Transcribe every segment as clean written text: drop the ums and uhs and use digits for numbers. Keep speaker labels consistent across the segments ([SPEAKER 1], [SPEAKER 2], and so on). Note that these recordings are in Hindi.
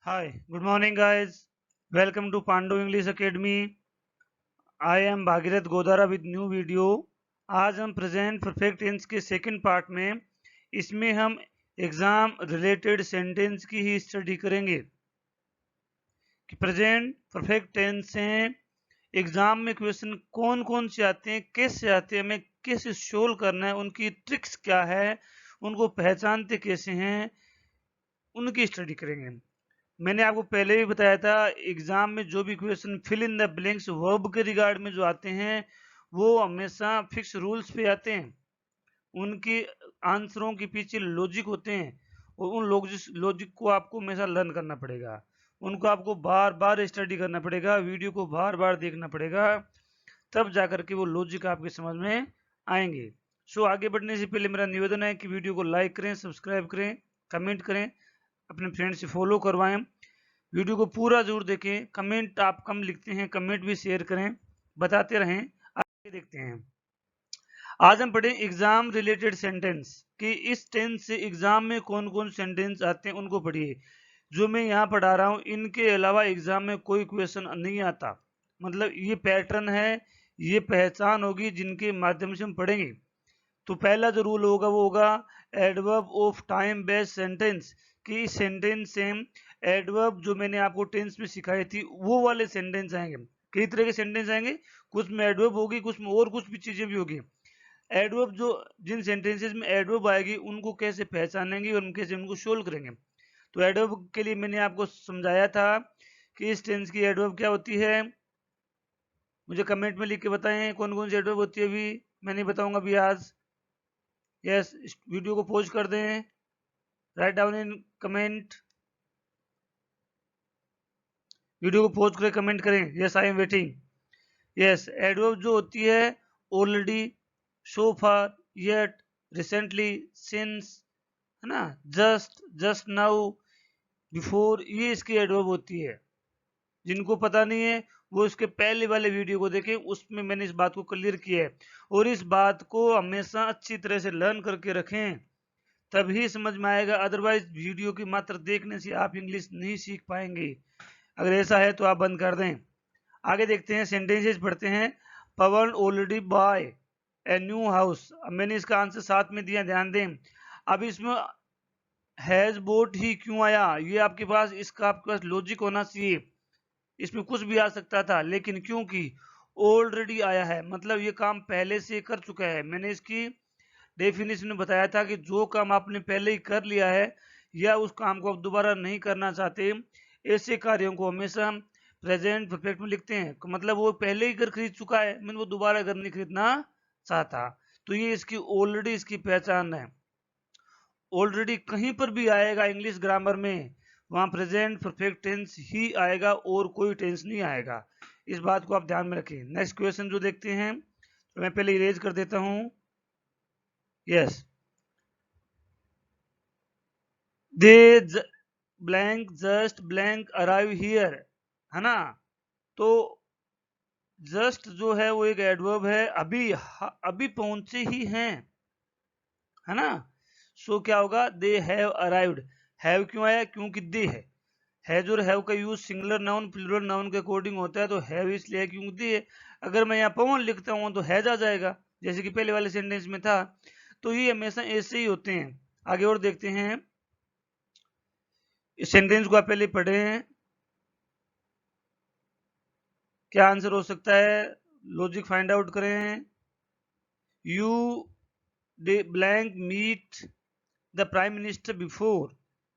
[SPEAKER 1] Hi, good morning, guys. Welcome to Pandu English Academy. I am Bhagirath Godara with new video. आज हम प्रेजेंट परफेक्ट टेंस के सेकंड पार्ट में इसमें हम एग्जाम रिलेटेड सेंटेंस की ही स्टडी करेंगे कि प्रेजेंट परफेक्ट टेंस से एग्जाम में क्वेश्चन कौन कौन से आते हैं, कैसे आते हैं, हमें कैसे सोल्व करना है, उनकी ट्रिक्स क्या है, उनको पहचानते कैसे हैं, उनकी स्टडी करेंगे। मैंने आपको पहले भी बताया था एग्जाम में जो भी question fill in the blanks verb के रिगार्ड में जो आते हैं वो हमेशा फिक्स रूल्स पे आते हैं। उनके आंसरों के पीछे लॉजिक होते हैं और उन लॉजिक को आपको हमेशा लर्न करना पड़ेगा। उनको आपको बार बार स्टडी करना पड़ेगा, वीडियो को बार बार देखना पड़ेगा, तब जाकर के वो लॉजिक आपके समझ में आएंगे। सो आगे बढ़ने से पहले मेरा निवेदन है कि वीडियो को लाइक करें, सब्सक्राइब करें, कमेंट करें, अपने फ्रेंड से फॉलो करवाएं, वीडियो को पूरा जरूर देखें। कमेंट आप कम लिखते हैं, कमेंट भी शेयर करें, बताते रहें। आगे देखते हैं। आज हम पढ़ें एग्जाम रिलेटेड सेंटेंस कि इस टेंस से एग्जाम में कौन कौन सेंटेंस आते हैं उनको पढ़िए। जो मैं यहाँ पढ़ा रहा हूँ इनके अलावा एग्जाम में कोई क्वेश्चन नहीं आता। मतलब ये पैटर्न है, ये पहचान होगी जिनके माध्यम से हम पढ़ेंगे। तो पहला जो रूल होगा वो होगा adverb of time based sentence, कि इस सेंटेंस से एडवर्ब जो मैंने आपको टेंस में सिखाई थी वो वाले सेंटेंस आएंगे। कई तरह के सेंटेंस आएंगे, कुछ में एडवर्ब होगी, कुछ में और कुछ भी चीजें भी होगी। एडवर्ब जो जिन सेंटेंसेस में एडवर्ब आएगी उनको कैसे पहचानेंगे और कैसे उनको सोल्व करेंगे। तो एडवर्ब के लिए मैंने आपको समझाया था कि इस टेंस की एडवर्ब क्या होती है। मुझे कमेंट में लिख के बताएं कौन कौन सी एडवर्ब होती है। अभी मैं नहीं बताऊंगा अभी आज। यस, वीडियो को पॉज कर दें, write down in comment, video को पॉज करके कमेंट करें। Yes, I am waiting. Yes, adverb जो होती है ऑलरेडी, सो फार, येट, रिसेंटली, सिंस, है ना, जस्ट, जस्ट नाउ, बिफोर, ये इसकी एडवर्ब होती है। जिनको पता नहीं है वो इसके पहले वाले वीडियो को देखें, उसमें मैंने इस बात को क्लियर किया है। और इस बात को हमेशा अच्छी तरह से लर्न करके रखें, तभी समझ में आएगा। अदरवाइज वीडियो की मात्र देखने से आप इंग्लिश नहीं सीख पाएंगे। अगर ऐसा है तो आप बंद कर दें। आगे देखते हैं, सेंटेंसेस पढ़ते हैं। Pawan already buy a new house. अब मैंने इसका आंसर साथ में दिया, ध्यान दें। अब इसमें हैज बोट ही क्यों आया, ये आपके पास, इसका आपके पास लॉजिक होना चाहिए। इसमें कुछ भी आ सकता था, लेकिन क्योंकि ऑलरेडी आया है मतलब ये काम पहले से कर चुका है। मैंने इसकी डेफिनेशन में बताया था कि जो काम आपने पहले ही कर लिया है या उस काम को आप दोबारा नहीं करना चाहते, ऐसे कार्यों को हमेशा प्रेजेंट परफेक्ट में लिखते हैं। मतलब वो पहले ही घर खरीद चुका है, मैंने वो दोबारा घर नहीं खरीदना चाहता। तो ये इसकी ऑलरेडी इसकी पहचान है। ऑलरेडी कहीं पर भी आएगा इंग्लिश ग्रामर में, वहां प्रेजेंट परफेक्ट टेंस ही आएगा और कोई टेंस नहीं आएगा। इस बात को आप ध्यान में रखें। नेक्स्ट क्वेश्चन जो देखते हैं, तो मैं पहले इरेज कर देता हूं। Yes, they blank just blank arrive here, है ना। तो जस्ट जो है वो एक एडवर्ब है, अभी अभी पहुंचे ही हैं, है ना। सो क्या होगा, दे हैव अराइव्ड। हैव क्यों आया, क्योंकि दे है। हैज और हैव का use singular noun plural noun के अकॉर्डिंग होता है, तो हैव इसलिए है क्योंकि दे है। अगर मैं यहाँ पवन लिखता हूँ तो हैज आ जाएगा, जैसे कि पहले वाले सेंटेंस में था। तो ये हमेशा ऐसे ही होते हैं। आगे और देखते हैं, इस सेंटेंस को आप पहले पढ़े हैं, क्या आंसर हो सकता है, लॉजिक फाइंड आउट करें। You the blank meet the prime minister before,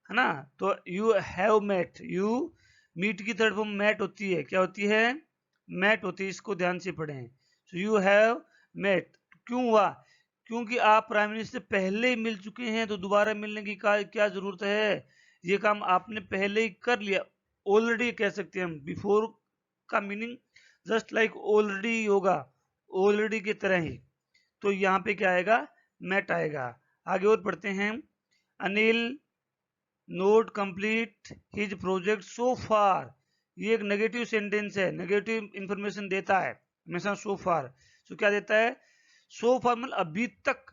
[SPEAKER 1] है ना। तो you have met, you meet की थर्ड फॉर्म मेट होती है, क्या होती है, मेट होती है। इसको ध्यान से पढ़ें। सो यू हैव मेट, क्यों हुआ, क्योंकि आप प्राइम मिनिस्टर पहले ही मिल चुके हैं, तो दोबारा मिलने की क्या जरूरत है, ये काम आपने पहले ही कर लिया। ऑलरेडी कह सकते हैं हम, बिफोर का मीनिंग जस्ट लाइक ऑलरेडी होगा, ऑलरेडी की तरह ही। तो यहाँ पे क्या आएगा, मेट आएगा। आगे और पढ़ते हैं। Anil not complete his project so far, ये एक नेगेटिव सेंटेंस है, नेगेटिव इंफॉर्मेशन देता है हमेशा सो फार। सो क्या देता है, सो फार मतलब अभी तक,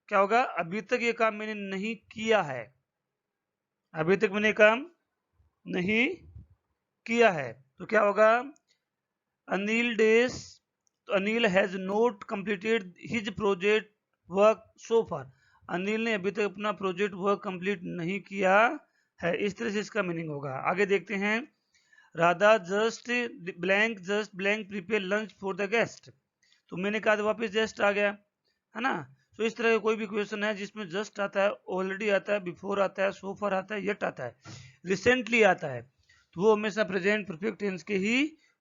[SPEAKER 1] क्या होगा, अभी तक ये काम मैंने नहीं किया है, अभी तक मैंने काम नहीं किया है। तो क्या होगा, अनिल डेज, तो Anil has not completed his project work so far, Anil ने अभी तक अपना प्रोजेक्ट वर्क कंप्लीट नहीं किया है। इस तरह से इसका मीनिंग होगा। आगे देखते हैं, Radha just blank prepare lunch for the guest, तो मैंने कहा था वापस जस्ट आ गया है ना। तो इस तरह का कोई भी क्वेश्चन है जिसमें जस्ट आता है, ऑलरेडी आता है, बिफोर आता है, सो फार आता है, येट आता है, रिसेंटली आता है, तो वो हमेशा प्रेजेंट परफेक्ट टेंस के ही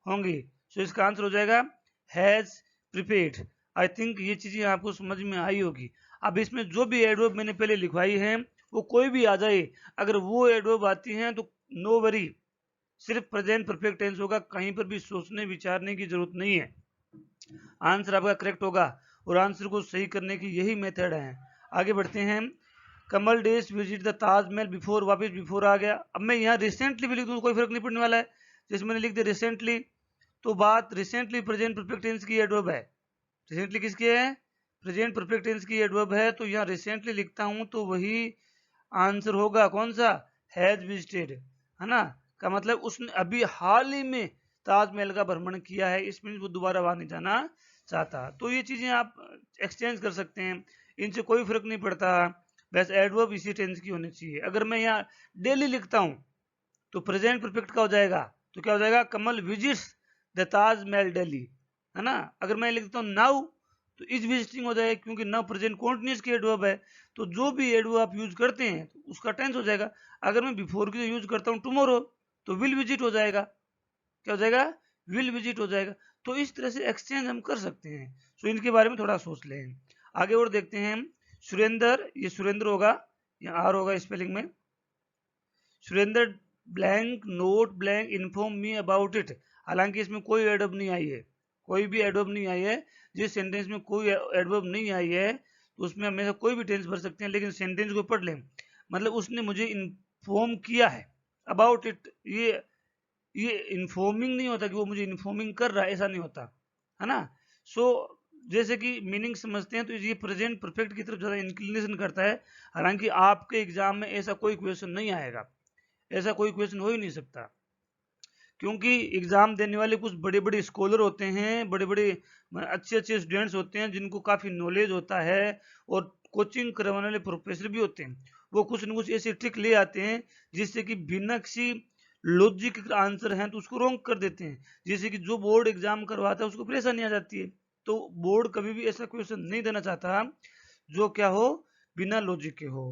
[SPEAKER 1] होंगे। सो इसका आंसर हो जाएगा हैज प्रिपेयर्ड। आई थिंक ये चीजें आपको समझ में आई होगी। अब इसमें जो भी एडवर्ब मैंने पहले लिखवाई है वो कोई भी आ जाए, अगर वो एडवर्ब आती हैं तो नो वरी, सिर्फ प्रेजेंट परफेक्ट टेंस होगा, कहीं पर भी सोचने विचारने की जरूरत नहीं है, आंसर आपका करेक्ट होगा। और आंसर को सही करने की यही मेथड है। आगे बढ़ते हैं, कमल days visit the Taj Mahal before, वापस बिफोर आ गया। अब मैं यहाँ रिसेंटली भी लिख दूँ कोई फर्क नहीं पड़ने वाला है, जैसे मैंने लिख दिया रिसेंटली, तो बात रिसेंटली प्रेजेंट परफेक्ट टेंस की एडवर्ब है। रिसेंटली किसकी है, प्रेजेंट परफेक्ट टेंस की एडवर्ब है, तो यहाँ रिसेंटली लिखता हूं तो वही आंसर होगा, कौन सा, हैज विजिटेड, है ना, का मतलब उसने अभी हाल ही में ताजमहल का भ्रमण किया है, इसमें वो दोबारा वहां नहीं जाना चाहता। तो ये चीजें आप एक्सचेंज कर सकते हैं, इनसे कोई फर्क नहीं पड़ता, बस एडवर्ब इसी टेंस की होनी चाहिए। अगर मैं यहाँ डेली लिखता हूं तो प्रेजेंट परफेक्ट का हो जाएगा, तो क्या हो जाएगा, कमल विजिट्स द ताजमहल दिल्ली, है ना। अगर मैं लिखता हूँ नाउ तो इज विजिटिंग हो जाएगा, क्योंकि नाउ प्रेजेंट कॉन्टिन्यूस की एडवर्ब है, तो जो भी एडवर्ब आप यूज करते हैं तो उसका टेंस हो जाएगा। अगर मैं बिफोर की यूज करता हूँ टुमारो, तो विल विजिट हो जाएगा, क्या हो जाएगा, विल विजिट हो जाएगा। तो इस तरह से एक्सचेंज हम कर सकते हैं। सो इनके बारे में थोड़ा सोच लें। आगे और देखते हैं, सुरेंद्र, ये सुरेंद्र होगा, यहाँ आर होगा स्पेलिंग में, Surendra blank not blank inform me about it, हालांकि इसमें कोई एडवर्ब नहीं आई है, कोई भी एडवर्ब नहीं आई है। जिस सेंटेंस में कोई एडवर्ब नहीं आई है तो उसमें हमेशा कोई भी टेंस भर सकते हैं, लेकिन सेंटेंस को पढ़ लें, मतलब उसने मुझे इन्फॉर्म किया है अबाउट इट, ये इन्फॉर्मिंग नहीं होता कि वो मुझे इन्फॉर्मिंग कर रहा है, ऐसा नहीं होता, है ना। सो जैसे कि मीनिंग समझते हैं तो ये प्रेजेंट परफेक्ट की तरफ ज्यादा इंक्लिनेशन करता है। हालांकि आपके एग्जाम में ऐसा कोई क्वेश्चन नहीं आएगा, ऐसा कोई क्वेश्चन हो ही नहीं सकता, क्योंकि एग्जाम देने वाले कुछ बड़े बड़े स्कॉलर होते हैं, बड़े बड़े अच्छे अच्छे स्टूडेंट्स होते हैं जिनको काफी नॉलेज होता है, और कोचिंग करवाने वाले प्रोफेसर भी होते हैं, वो कुछ न कुछ ऐसे ट्रिक ले आते हैं जिससे कि बिना किसी लॉजिक आंसर है तो उसको रॉन्ग कर देते हैं, जिससे कि जो बोर्ड एग्जाम करवाता है उसको परेशानी आ जाती है। तो बोर्ड कभी भी ऐसा क्वेश्चन नहीं देना चाहता जो क्या हो, बिना लॉजिक के हो।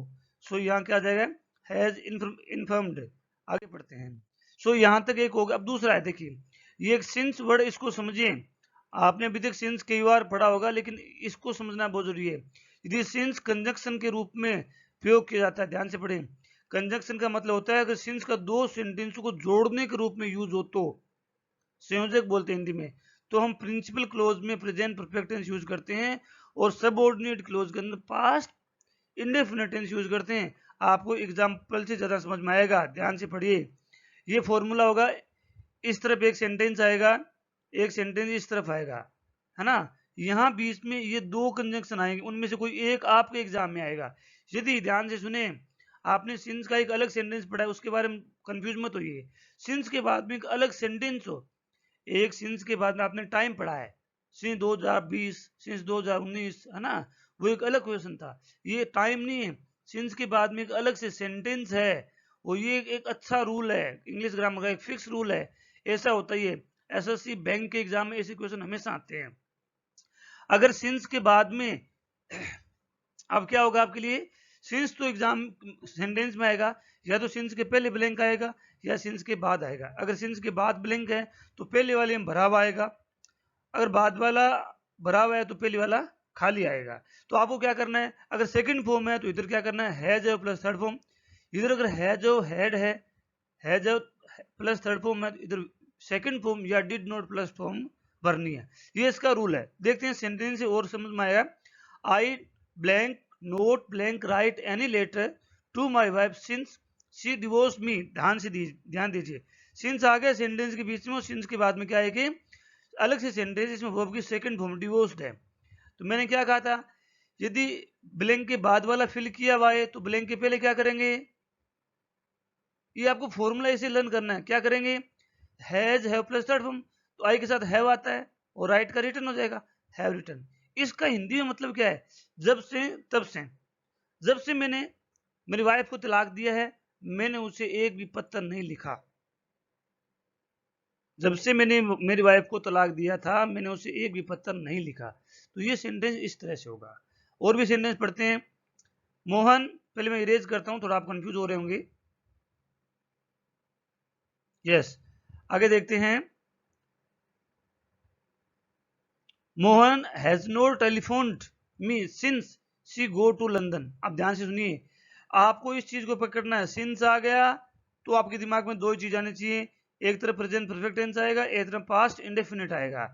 [SPEAKER 1] सो यहाँ क्या आ जाएगा, हैज इन्फॉर्म्ड। आगे पढ़ते हैं। सो यहां तक एक हो गया। अब दूसरा है, देखिए ये एक सिंस वर्ड, इसको समझिए। आपने अभी तक सिंस कई बार पढ़ा होगा, लेकिन इसको समझना बहुत जरूरी है। यदि सिंस कंजक्शन के रूप में प्रयोग किया जाता है, ध्यान से पढ़ें, कंजक्शन का मतलब होता है अगर सिंस का दो सेंटेंस को जोड़ने के रूप में यूज हो तो, संयोजक बोलते हैं हिंदी में, तो हम प्रिंसिपल क्लोज में प्रेजेंट परफेक्ट टेंस यूज करते हैं, और सबऑर्डिनेट क्लोज के अंदर पास्ट इंडेफिनिट टेंस यूज करते हैं। आपको एग्जाम्पल से ज्यादा समझ में आएगा, ध्यान से पढ़िए। ये फॉर्मूला होगा, इस तरफ एक सेंटेंस आएगा, एक सेंटेंस इस तरफ आएगा, है ना। यहाँ बीच में ये दो कंजंक्शन आएंगे, उनमें से कोई एक आपके एग्जाम में आएगा। यदि ध्यान से सुने, आपने सिंस का एक अलग सेंटेंस पढ़ा है, उसके बारे में कंफ्यूज मत होइए। सिंस के बाद में एक अलग सेंटेंस हो, एक सिंस के बाद में आपने टाइम पढ़ा है, सिंस 2020, सिंस 2019, है ना, वो एक अलग क्वेश्चन था। ये टाइम नहीं है, सिंस के बाद में एक अलग से सेंटेंस है, वो ये एक अच्छा रूल है, इंग्लिश ग्रामर का एक फिक्स रूल है, ऐसा होता ही है। एसएससी बैंक के एग्जाम में ऐसे क्वेश्चन हमेशा आते हैं। अगर सिंस के बाद में अब क्या होगा आपके लिए, सिंस तो एग्जाम सेंटेंस में आएगा, या तो सिंस के पहले ब्लैंक आएगा या सिंस के बाद आएगा। अगर सिंस के बाद ब्लैंक है तो पहले वाले में भरा हुआ आएगा, अगर बाद वाला भरा हुआ है तो पहले वाला खाली आएगा। तो आपको क्या करना है, अगर सेकंड फॉर्म है तो इधर क्या करना है, हैज प्लस थर्ड फॉर्म, इधर अगर हैज हेड है, हैज प्लस थर्ड फॉर्म है, इधर सेकंड फॉर्म या डिड नॉट प्लस फॉर्म भरनी है। ये इसका रूल है। देखते हैं सेंटेंस से और समझ में आएगा। I blank not blank write any letter to my wife since she divorce me, ध्यान दीजिए, सिंस आ गया सेंटेंस के बीच में, और सिंस के बाद में क्या है कि अलग से सेंटेंस, इसमें वर्ब की सेकंड फॉर्म डिवोर्स्ड है। तो मैंने क्या कहा था, यदि ब्लैंक के बाद वाला फिल किया हुआ है तो ब्लैंक के पहले क्या करेंगे, ये आपको फॉर्मूला इसे लर्न करना है। क्या करेंगे, has have plus third form, तो आई के साथ हैव आता है और राइट का रिटर्न हो जाएगा, हैव रिटर्न। इसका हिंदी में मतलब क्या है, जब से तब से। जब से मैंने मेरी वाइफ को तलाक दिया है, मैंने उसे एक भी पत्र नहीं लिखा। जब से मैंने मेरी वाइफ को तलाक दिया था, मैंने उसे एक भी पत्र नहीं लिखा। तो ये सेंटेंस इस तरह से होगा। और भी सेंटेंस पढ़ते हैं। मोहन, पहले मैं इरेज करता हूं, थोड़ा आप कंफ्यूज हो रहे होंगे। यस, आगे देखते हैं। Mohan has not telephoned me since she go to London. अब ध्यान से सुनिए, आपको इस चीज को पकड़ना है। सिंस आ गया तो आपके दिमाग में दो ही चीज आनी चाहिए, एक तरफ प्रेजेंट परफेक्ट टेंस आएगा, एक तरफ पास्ट इंडेफिनिट आएगा।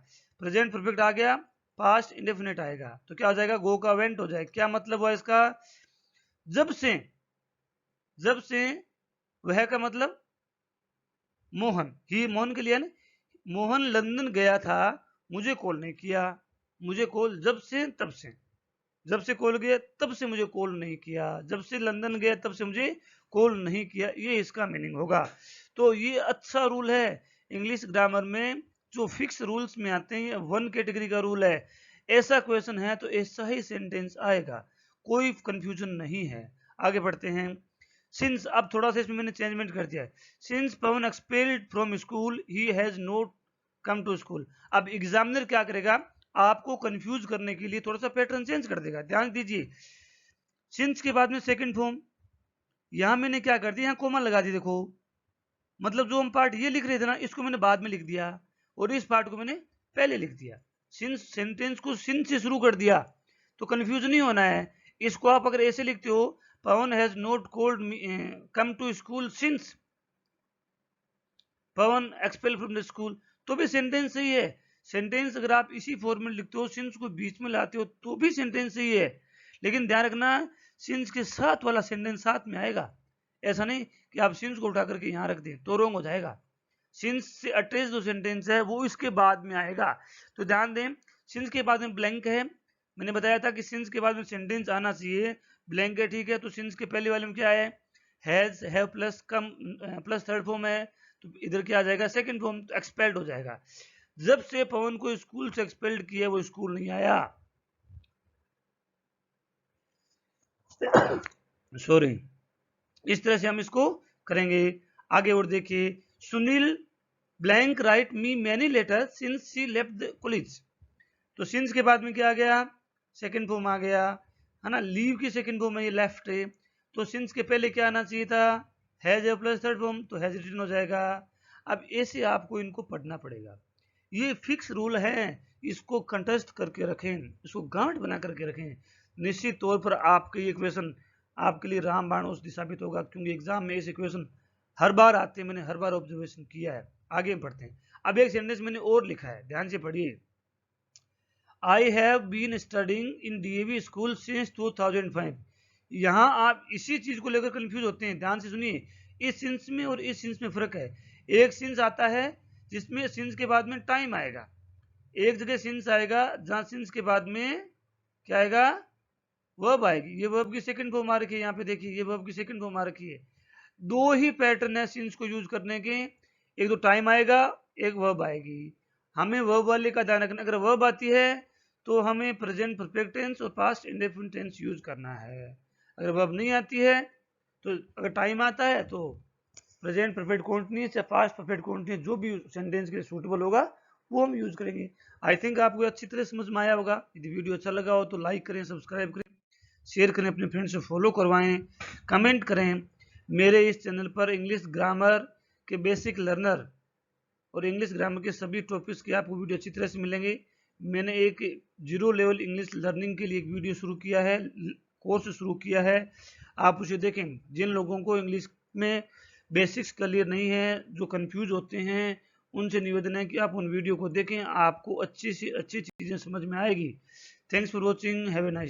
[SPEAKER 1] प्रेजेंट परफेक्ट आ गया, पास्ट इंडेफिनिट आएगा, तो क्या हो जाएगा, गो का वेंट हो जाएगा। क्या मतलब हुआ इसका, जब से, जब से वह का मतलब मोहन, ही मोहन के लिए ना, मोहन लंदन गया था, मुझे कॉल नहीं किया। मुझे कॉल जब से तब से, जब से कॉल गया तब से मुझे कॉल नहीं किया, जब से लंदन गया तब से मुझे कॉल नहीं किया, ये इसका मीनिंग होगा। तो ये अच्छा रूल है इंग्लिश ग्रामर में, जो फिक्स रूल्स में आते हैं, वन कैटेगरी का रूल है। ऐसा क्वेश्चन है तो ऐसा ही सेंटेंस आएगा, कोई कंफ्यूजन नहीं है। आगे बढ़ते हैं। सिंस, अब थोड़ा सा इसमें मैंने चेंजमेंट कर दिया है। Since Pavan expelled from school he has not come to school. अब एग्जामिनर क्या करेगा, आपको कंफ्यूज करने के लिए थोड़ा सा पैटर्न चेंज कर देगा। ध्यान दीजिए, सिंस के बाद में सेकंड फॉर्म, यहां मैंने क्या कर दिया, यहां कोमा लगा दी। देखो, मतलब जो हम पार्ट ये लिख रहे थे ना, इसको मैंने बाद में लिख दिया और इस पार्ट को मैंने पहले लिख दिया। सिंस सेंटेंस को सिंस से शुरू कर दिया तो कंफ्यूज नहीं होना है। इसको आप अगर ऐसे लिखते हो, Pawan has not called me come to school since Pawan expel from the school, तो भी सेंटेंस सही है। सेंटेंस अगर आप इसी फॉर्म में लिखते हो, सिंस को बीच में लाते हो, तो भी सेंटेंस सही है। लेकिन ध्यान रखना, सिंस के साथ वाला सेंटेंस साथ में आएगा। ऐसा नहीं कि आप सिंस को उठा करके यहां रख दें तो रॉन्ग हो जाएगा। सिंस से अटैच जो सेंटेंस है वो इसके बाद में आएगा। तो ध्यान दें, सिंस के बाद में ब्लैंक है, मैंने बताया था कि सिंस के बाद में सेंटेंस आना चाहिए, ब्लैंक है, ठीक है। तो सिंस के पहले वाले में क्या है, has have plus come plus third form है, तो इधर क्या आ जाएगा, सेकंड फॉर्म, तो एक्सपेल्ड हो जाएगा। जब से पवन को स्कूल से एक्सपेल्ड किया वो स्कूल नहीं आया। सॉरी, इस तरह से हम इसको करेंगे। आगे और देखिए, Sunil blank write me many letter since she left the college. तो सिंस के बाद में क्या आ गया, सेकंड फॉर्म आ गया, है ना। लीव की सेकंड फॉर्म है, ये लेफ्ट है। तो सिंस के पहले क्या आना चाहिए था, has a plus third form, तो हैज रिटन हो जाएगा। अब ऐसे आपको इनको पढ़ना पड़ेगा, ये फिक्स रूल है, इसको कंटेस्ट करके रखें, इसको गांठ बना करके रखें। निश्चित तौर पर आपके ये क्वेश्चन आपके लिए रामबाण औषधि साबित होगा, क्योंकि एग्जाम में ऐसे क्वेश्चन हर बार आते हैं, मैंने हर बार ऑब्जर्वेशन किया है। आगे बढ़ते हैं। अब एक सेंटेंस मैंने और लिखा है, ध्यान से पढ़िए। I have been studying in DAV school since 2005। यहाँ आप इसी चीज को लेकर कंफ्यूज होते हैं, ध्यान से सुनिए। इस सिंस में और इस सिंस में फर्क है। एक सिंस आता है जिसमें सिंस के बाद में टाइम आएगा, एक जगह सिंस आएगा जहां सिंस के बाद में क्या आएगा, वर्ब आएगी। ये वर्ब की सेकंड फॉर्म आ रखी है, यहाँ पे देखिए, ये वर्ब की सेकंड फॉर्म आ रखी है। दो ही पैटर्न है सिंस को यूज करने के, एक तो टाइम आएगा, एक वर्ब आएगी। हमें वर्ब वाले का ध्यान रखना, अगर वर्ब आती है तो हमें प्रेजेंट परफेक्ट टेंस और पास्ट इंडेफिनिट टेंस यूज करना है। अगर वर्ब नहीं आती है, तो अगर टाइम आता है तो प्रेजेंट परफेक्ट कंटीन्यूअस या पास्ट परफेक्ट कंटीन्यूअस, जो भी सेंटेंस के लिए सूटेबल होगा वो हम यूज करेंगे। आई थिंक आपको अच्छी तरह समझ में आया होगा। यदि वीडियो अच्छा लगा हो तो लाइक करें, सब्सक्राइब करें, शेयर करें, अपने फ्रेंड से फॉलो करवाएं, कमेंट करें। मेरे इस चैनल पर इंग्लिश ग्रामर के बेसिक लर्नर और इंग्लिश ग्रामर के सभी टॉपिक्स के आपको वीडियो अच्छी तरह से मिलेंगे। मैंने एक जीरो लेवल इंग्लिश लर्निंग के लिए एक वीडियो शुरू किया है, कोर्स शुरू किया है, आप उसे देखें। जिन लोगों को इंग्लिश में बेसिक्स क्लियर नहीं है, जो कंफ्यूज होते हैं, उनसे निवेदन है कि आप उन वीडियो को देखें, आपको अच्छी से अच्छी चीज़ें समझ में आएगी। Thanks for watching, have a nice day.